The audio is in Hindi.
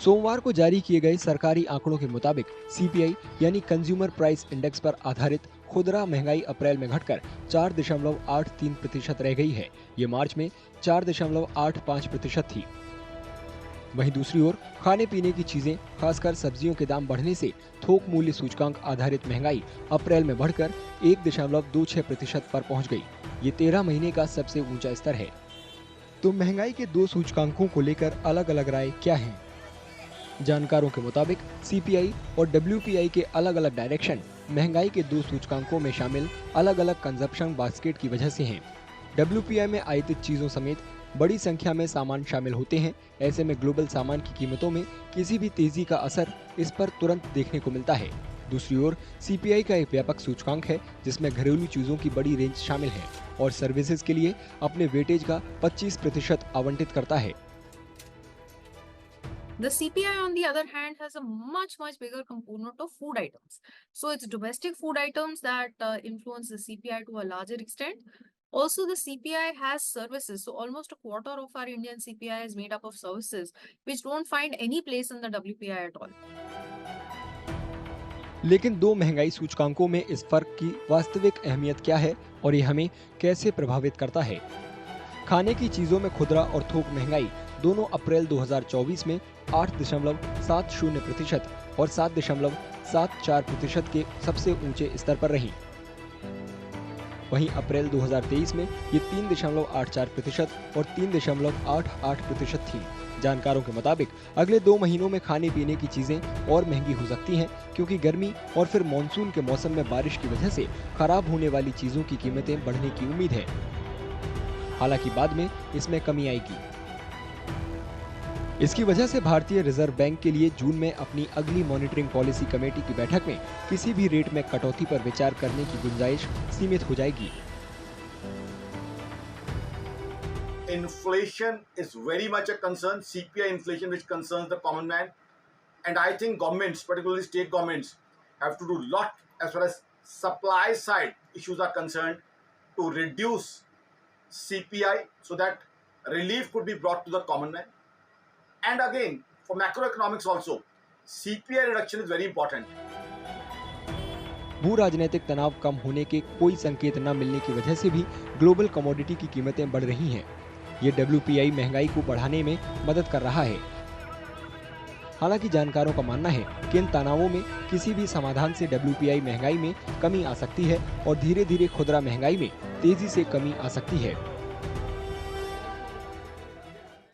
सोमवार को जारी किए गए सरकारी आंकड़ों के मुताबिक सीपीआई यानी कंज्यूमर प्राइस इंडेक्स पर आधारित खुदरा महंगाई अप्रैल में घटकर 4.83% रह गई है। ये मार्च में 4.85% थी। वहीं दूसरी ओर खाने पीने की चीजें खासकर सब्जियों के दाम बढ़ने से थोक मूल्य सूचकांक आधारित महंगाई अप्रैल में बढ़कर 1.26% पर पहुंच गई। ये 13 महीने का सबसे ऊंचा स्तर है। तो महंगाई के दो सूचकांकों को लेकर अलग अलग राय क्या है? जानकारों के मुताबिक सीपीआई और डब्ल्यूपीआई के अलग अलग डायरेक्शन महंगाई के दो सूचकांकों में शामिल अलग अलग कंजप्शन बास्केट की वजह से हैं। डब्ल्यूपीआई में आयातित चीजों समेत बड़ी संख्या में सामान शामिल होते हैं। ऐसे में ग्लोबल सामान की कीमतों में किसी भी तेजी का असर इस पर तुरंत देखने को मिलता है। दूसरी ओर सीपीआई का एक व्यापक सूचकांक है जिसमें घरेलू चीजों की बड़ी रेंज शामिल है और सर्विसेज के लिए अपने वेटेज का 25% आवंटित करता है। The CPI, on the other hand, has a much bigger component of food items. So it's domestic food items that influence the CPI to a larger extent. Also, the CPI has services. So almost a quarter of our Indian CPI is made up of services, which don't find any place in the WPI at all. लेकिन दो महंगाई सूचकांकों में इस फर्क की वास्तविक अहमियत क्या है और ये हमें कैसे प्रभावित करता है? खाने की चीजों में खुदरा और थोक महंगाई दोनों अप्रैल 2024 में 8.70% और 7.74% के सबसे ऊंचे स्तर पर रही। वहीं अप्रैल 2023 में ये 3.84% और 3.88% थी। जानकारों के मुताबिक अगले 2 महीनों में खाने पीने की चीजें और महंगी हो सकती हैं क्योंकि गर्मी और फिर मानसून के मौसम में बारिश की वजह से खराब होने वाली चीजों की कीमतें बढ़ने की उम्मीद है। हालांकि बाद में इसमें कमी आएगी। इसकी वजह से भारतीय रिजर्व बैंक के लिए जून में अपनी अगली मॉनिटरिंग पॉलिसी कमेटी की बैठक में किसी भी रेट में कटौती पर विचार करने की गुंजाइश सीमित हो जाएगी। Inflation is very much a concern, CPI inflation, which concerns the common man, and I think governments, particularly state governments, have to do a lot as far as supply side issues are concerned to reduce CPI so that relief could be brought to the common man. And again, for macroeconomics also, CPI reduction is very important. भू राजनीतिक तनाव कम होने के कोई संकेत न मिलने की वजह से भी ग्लोबल कमोडिटी की कीमतें बढ़ रही हैं। ये डब्ल्यूपीआई महंगाई को बढ़ाने में मदद कर रहा है। हालांकि जानकारों का मानना है कि इन तनावों में किसी भी समाधान से डब्ल्यूपीआई महंगाई में कमी आ सकती है और धीरे धीरे खुदरा महंगाई में तेजी से कमी आ सकती है।